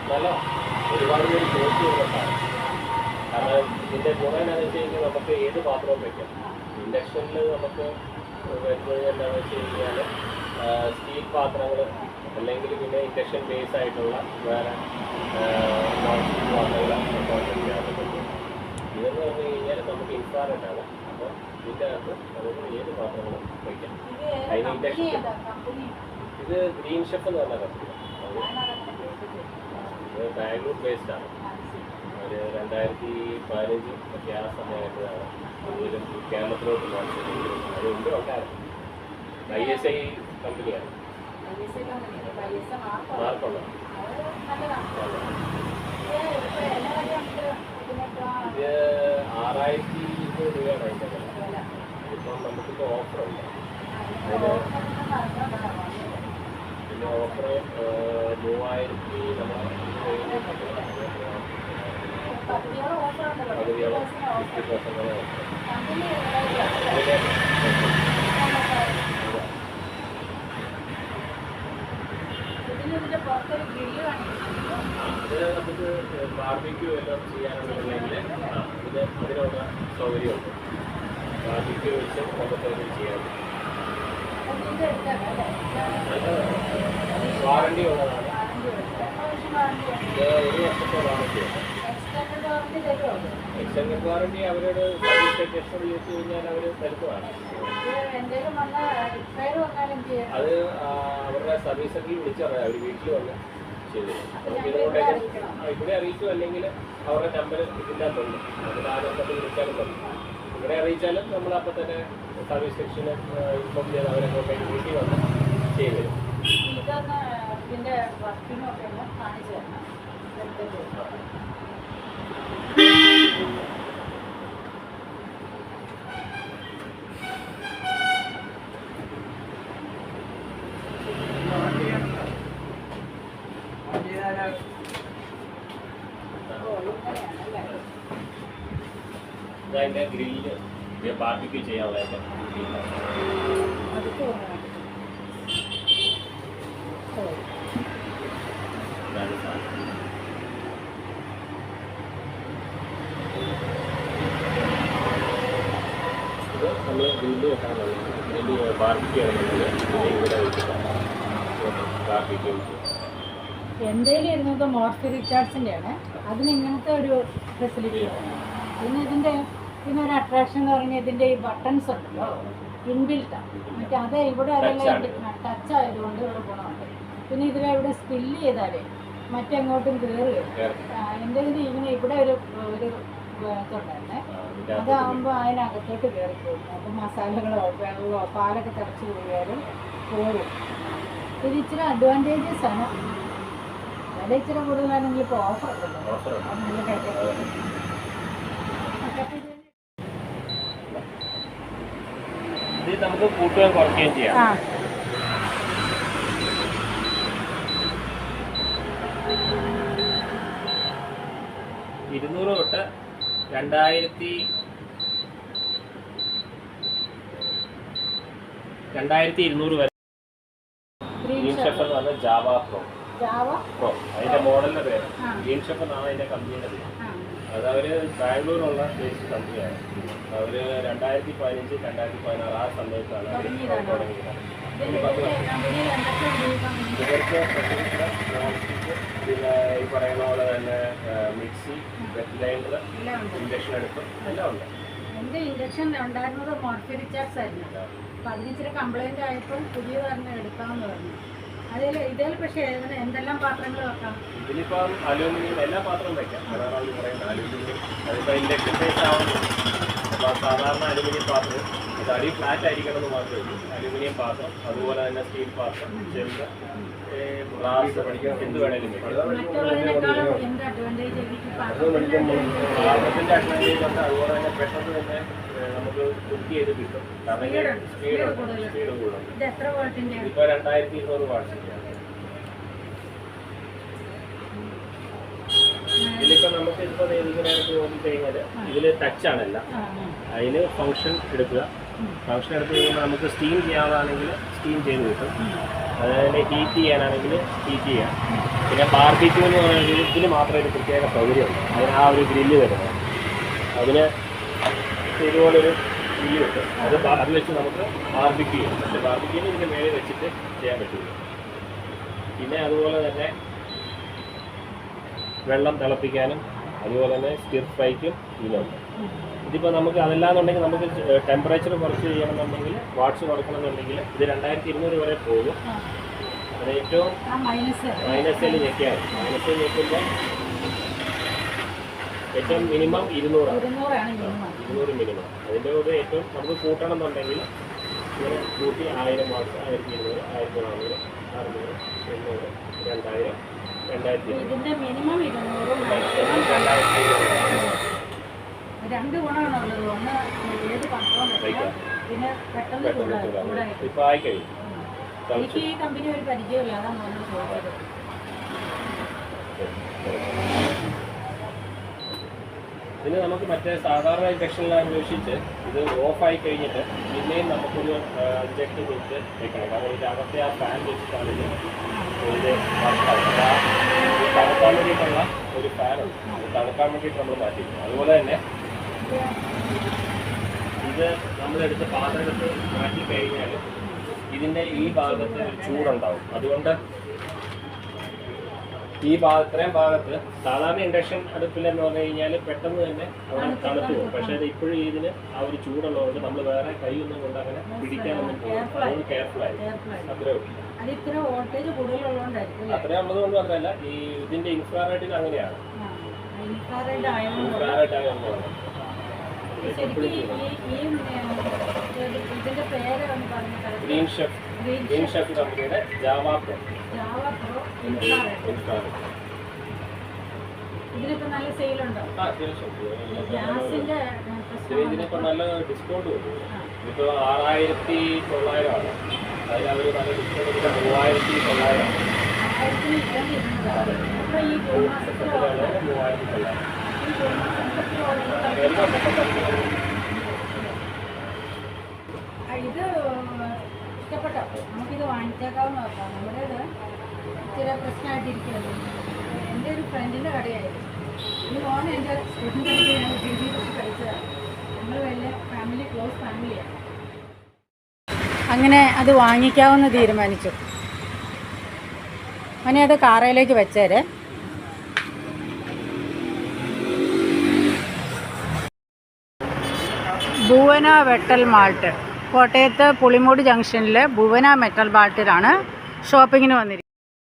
നല്ല ഒരുപാട് പേര് ചോദിച്ചു വരുന്നതാണ്. കാരണം ഇതിൻ്റെ ഗുണം എന്താണെന്ന് വെച്ച് കഴിഞ്ഞാൽ നമുക്ക് ഏത് പാത്രവും വയ്ക്കാം. ഇൻഡക്ഷനിൽ നമുക്ക് വരുന്നത് എന്താണെന്ന് വെച്ച് കഴിഞ്ഞാൽ സ്റ്റീൽ പാത്രങ്ങൾ അല്ലെങ്കിൽ പിന്നെ ഇൻഡക്ഷൻ ബേസ് ആയിട്ടുള്ള വേറെ നോൺ സ്റ്റീൽ പാത്രങ്ങൾ ചെയ്യാൻ പറ്റും. ഇതെന്ന് പറഞ്ഞു കഴിഞ്ഞാൽ നമുക്ക് ഇൻഫ്രാറെഡാണ്. അപ്പോൾ ഇതിൻ്റെ അകത്ത് നമുക്ക് ഏത് പാത്രങ്ങളും വയ്ക്കാം. അതിന് ഇൻഡക്ഷൻ ഇത് ഗ്രീൻ ഷെഫ് എന്ന് പറഞ്ഞ കമ്പനി, ഇത് ബാംഗ്ലൂർ ബേസ്ഡാണ്. ഒരു 2015 ഒക്കെ ആ സമയമായിട്ടാണ് കൂടുതലും കേരളത്തിലോട്ട് ലോഞ്ച് ചെയ്തത്. അതുകൊണ്ട് ഉണ്ടായിരുന്നു. ISI കമ്പനിയാണ്, മാർക്കുള്ള. ഇത് 6200 രൂപയാണ് അതിൻ്റെ വില. ഇപ്പം നമുക്കിപ്പോൾ ഓഫറുണ്ട്. പിന്നെ ഓഫർ 3000 പകുതിയോളം 50% ഇത് നമുക്ക് ബാർബിക്യൂ എല്ലാം ചെയ്യാനുണ്ടെങ്കിൽ അതിനുള്ള സൗകര്യമുണ്ട്. ബാർബിക്യൂ വെച്ച് നമുക്ക് ചെയ്യാം. വാറണ്ടി ഉള്ളതാണ്. ഇത് 1 വർഷത്തെ വാറണ്ടിയാണ്. എക്സ്റ്റൻഡഡ് വാറണ്ടി അവരോട് സർവീസ് ടെക്നീഷ്യനോട് ചോദിച്ചു കഴിഞ്ഞാൽ അവർ തരുന്നതാണ്. അത് അവരുടെ സർവീസ് സെന്ററിൽ വിളിച്ചു പറയാം. അവർ വീട്ടിൽ വന്ന് ചെയ്തു നമുക്ക് ഇതുകൊണ്ടേക്ക് ഇവിടെ അറിയിച്ചു. അല്ലെങ്കിൽ അവരുടെ നമ്പർ ഇതിൻ്റെ അകത്തുണ്ട്. അതിൽ ആ നമ്പറിൽ വിളിച്ചാലും മതി. ഇവിടെ അറിയിച്ചാലും നമ്മൾ അപ്പം തന്നെ സർവീസ് സെക്ഷന് ഇൻഫോം ചെയ്ത് അവരെ കൊണ്ടേക്ക് വീട്ടിൽ വന്ന് ചെയ്തു തരും. ഇതിൻ്റെ വർക്കിങ്ങൊക്കെ ഒന്ന് കാണിച്ചു തരണം. ഇതതിൻ്റെ ഗ്രില്ല് ബാർബിക്യൂ ചെയ്യാനുള്ള ഇത് നമ്മൾ ഗ്രില്ല് വെക്കാനുള്ളത്. ഗ്രില്ല് ബാർബിക്യൂ ആണെന്നുണ്ടെങ്കിൽ ഇവിടെ വെച്ചിട്ടാണ് ബാർബിക്യൂ. എൻ്റെ ഇരുന്നത് മോർഫി റിച്ചാർഡ്സിൻ്റെ ആണ്. അതിന് ഇങ്ങനത്തെ ഒരു ഫെസിലിറ്റി ആണ്. പിന്നെ ഒരു അട്രാക്ഷൻ എന്ന് പറഞ്ഞാൽ ഇതിൻ്റെ ഈ ബട്ടൺസ് ഉണ്ടല്ലോ, ഇൻബിൽട്ടാണ്. മറ്റേ അത് ഇവിടെ അതെല്ലാം ടച്ച് ആയതുകൊണ്ട് ഒരു ഗുണമുണ്ട്. പിന്നെ ഇതിലെവിടെ സ്പില്ല് ചെയ്താലേ മറ്റെങ്ങോട്ടും കയറി എൻ്റെ ഇങ്ങനെ ഇവിടെ ഒരു ഇതുണ്ടായിരുന്നേ. അതാകുമ്പോൾ അതിനകത്തോട്ട് കയറി പോകും. അപ്പം മസാലകളോ വെള്ളമോ പാലൊക്കെ തിളച്ച് പോയാലും പോകും. ഇത് ഇച്ചിരി അഡ്വാൻറ്റേജസ് ആണ്. വില ഇച്ചിരി കൂടുതലാണെങ്കിൽ ഇപ്പോൾ ഓഫർ ഉണ്ടല്ലോ, അത് നല്ല കഴിക്കും. ഇത് നമുക്ക് കൂട്ടുകയും കുറയ്ക്കുകയും ചെയ്യാം. 200 തൊട്ട് 2200 വരെ. ഗ്രീൻ ഷെഫ് എന്ന് പറഞ്ഞാൽ ജാവ പ്രോ അതിൻ്റെ മോഡലിൻ്റെ പേര്. ഗ്രീൻ ഷെഫ് എന്നാണ് അതിൻ്റെ കമ്പനിയുടെ പേര്. അത് അവർ ബാംഗ്ലൂരുള്ള ബേസ്ഡ് കമ്പനിയാണ്. അവർ 2015, 2016 ആ സമയത്താണ് തുടങ്ങിയത്. ഇവർക്ക് പിന്നെ ഈ പറയുന്ന പോലെ തന്നെ മിക്സി, വെറ്റ് ഗ്രൈൻഡർ, ഇൻഡക്ഷൻ അടുപ്പ് എല്ലാം ഉണ്ട്. എൻ്റെ ഇൻഡക്ഷൻ ഉണ്ടായിരുന്നത് മോർഫി റിച്ചാർഡ്സ് ആയിരുന്നു. അപ്പം അതിനിച്ചിരി കംപ്ലൈൻറ്റ് ആയപ്പോൾ പുതിയ തന്നെ എടുക്കാമെന്ന് പറഞ്ഞു. ഇതിൽ പക്ഷേ എന്തെല്ലാം പാത്രങ്ങൾ വെക്കാം? ഇതിലിപ്പം അലൂമിനിയം എല്ലാ പാത്രവും വയ്ക്കാം. അതാണ് പറയുന്നത് അലൂമിനിയം. അതിപ്പോൾ ഇൻഡക്ഷൻ ബേസ് ആവുന്നു. അപ്പോൾ സാധാരണ അലൂമിനിയം പാത്രം ഇത് അടി ഫ്ലാറ്റ് ആയിരിക്കണം എന്ന് മാത്രമേ ഉള്ളൂ. അലൂമിനിയം പാത്രം, അതുപോലെ തന്നെ സ്റ്റീൽ പാത്രം, ചെമ്പ്, ഗ്ലാസ്, എന്ത് വേണേലും പാത്രത്തിൻ്റെ അഡ്വാൻറ്റേജ് ഉണ്ട്. അതുപോലെ തന്നെ പെട്ടെന്ന് തന്നെ നമുക്ക് കുക്ക് ചെയ്ത് കിട്ടും. കാരണം സ്പീഡ് കൂടുതലുണ്ട്. ഇപ്പോൾ 2200 വാട്ട്സിൻ്റെയാണ്. ഇതിലിപ്പോൾ നമുക്ക് ഇപ്പോൾ ഇതിങ്ങനെ നോക്കി കഴിഞ്ഞാൽ ഇതിൽ ടച്ചാണല്ല. അതിന് ഫങ്ഷൻ എടുക്കുക, ഫംഗ്ഷൻ എടുത്ത് കഴിയുമ്പോൾ നമുക്ക് സ്റ്റീം ചെയ്യാനാണെങ്കിൽ സ്റ്റീം ചെയ്ത് കിട്ടും, അതുപോലെ ഹീറ്റ് ചെയ്യാനാണെങ്കിൽ ഹീറ്റ് ചെയ്യാം. പിന്നെ ബാർബിക്യൂ എന്ന് പറയുന്നത് ഇതിന് മാത്രമേ ഒരു പ്രത്യേക സൗകര്യമുണ്ട്. അതിന് ആ ഒരു ഗ്രില്ല് വരുന്നത്, അതിന് ഇതുപോലൊരു ഗ്രില്ല് കിട്ടും. അത് വെച്ച് നമുക്ക് ബാർബിക്യൂ ചെയ്യാം. പക്ഷേ ബാർബിക്യൂവിന് ഇതിൻ്റെ മേലെ വെച്ചിട്ട് ചെയ്യാൻ പറ്റില്ല. പിന്നെ അതുപോലെ തന്നെ വെള്ളം തിളപ്പിക്കാനും അതുപോലെ തന്നെ സ്റ്റിർ ഫ്രൈക്കും ഇതിനുണ്ട്. ഇതിപ്പോൾ നമുക്ക് അതല്ലാന്നുണ്ടെങ്കിൽ നമുക്ക് ടെമ്പറേച്ചർ കുറച്ച് ചെയ്യണമെന്നുണ്ടെങ്കിൽ വാട്ട്സ് കുറയ്ക്കണമെന്നുണ്ടെങ്കിൽ ഇത് 2200 വരെ പോകും. അത് ഏറ്റവും മൈനസിൽ ഞെക്കിയാൽ മൈനസിൽ ഞെക്കുമ്പോൾ ഏറ്റവും മിനിമം 200 മിനിമം. അതിൻ്റെ കൂടെ ഏറ്റവും നമുക്ക് കൂട്ടണം എന്നുണ്ടെങ്കിൽ ഇങ്ങനെ കൂട്ടി 1000 വാട്ട്സ്, 1200, 1400, 600, 800, 2000, 2000. രണ്ട് ഗുണമാണുള്ളത്. ഒന്ന് ഏത് പാത്രവും വെക്കാം, പിന്നെ പെട്ടെന്ന് ചൂടായി. ഇപ്പോൾ ആയി കഴിയും. എനിക്ക് ഈ കമ്പനി ഒരു പരിചയമില്ല, അതാണ് നമ്മൾ ചോദിച്ചത്. ഇതിന് നമുക്ക് മറ്റേ സാധാരണ ഇൻഡക്ഷനിൽ അന്വേഷിച്ച് ഇത് ഓഫായി കഴിഞ്ഞിട്ട് പിന്നെയും നമുക്കൊരു 5-8 മിനിറ്റ് വെക്കണം. കാരണം ഇതിൻ്റെ അകത്തെ ആ ഫാൻ വെച്ചിട്ടാണ് ഇത് വർക്കാവുന്നത്. തണുക്കാൻ വേണ്ടിയിട്ടുള്ള ഒരു ഫാനുണ്ട്, തണുക്കാൻ വേണ്ടിയിട്ട് നമ്മൾ മാറ്റിയിരിക്കും. അതുപോലെ തന്നെ ഇത് നമ്മളെടുത്ത് പാത്രമെടുത്ത് മാറ്റി കഴിഞ്ഞാൽ ഇതിൻ്റെ ഈ ഭാഗത്ത് ഒരു ചൂടുണ്ടാവും. അതുകൊണ്ട് ഈ ഇത്രയും ഭാഗത്ത് സാധാരണ ഇൻഡക്ഷൻ അടുപ്പിലെന്ന് പറഞ്ഞു കഴിഞ്ഞാൽ പെട്ടെന്ന് തന്നെ അവിടെ തണുത്തു പോകും. പക്ഷേ അത് ഇപ്പോഴും ഇതിന് ആ ഒരു ചൂടുള്ളതുകൊണ്ട് നമ്മൾ വേറെ കൈയൊന്നും കൊണ്ട് അങ്ങനെ പിടിക്കാനൊന്നും പോകും. അതുകൊണ്ട് കെയർഫുള്ളായി അത്രേ ഉള്ളൂ. അത്രേ ഉള്ളത് കൊണ്ട് മാത്രമല്ല, ഈ ഇതിൻ്റെ ഇൻഫ്രാറെഡിന് അങ്ങനെയാണ്. ഇൻഫ്രാറെഡ് ആയതുകൊണ്ടാണ് ഗ്രീൻ ഷെഫ് കമ്പനിയുടെ ജാവ പ്രോ ഇൻഫ്രാറെഡ്. ഇതിനിപ്പോൾ നല്ല ഡിസ്കൗണ്ട് വരും. ഇതിപ്പോൾ 6900 ആണ്. അതിൽ അവർ നല്ല ഡിസ്കൗണ്ട് 3900. ഇത് ഇഷ്ടപ്പെട്ടോ? നമുക്കിത് വാങ്ങിച്ചേക്കാവുന്ന നോക്കാം. നമ്മുടേത് ചില പ്രശ്നമായിട്ടിരിക്കുമല്ലോ. എൻ്റെ ഒരു ഫ്രണ്ടിൻ്റെ കടയായിരുന്നു. ഈ മോൻ എൻ്റെ സ്റ്റുഡൻ്റ് ഞാൻ ഡിഗ്രി കഴിച്ചതാണ്. ഞങ്ങൾ വലിയ ഫാമിലി, ക്ലോസ് ഫാമിലിയാണ്. അങ്ങനെ അത് വാങ്ങിക്കാവുന്ന തീരുമാനിച്ചു. അങ്ങനെ അത് കാറയിലേക്ക് വെച്ചേരെ. ഭുവന മെറ്റൽ മാർട്ട്, കോട്ടയത്ത് പുളിമൂട് ജംഗ്ഷനിലെ ഭുവന മെറ്റൽ മാർട്ടിലാണ് ഷോപ്പിങ്ങിന് വന്നിരിക്കുന്നത്.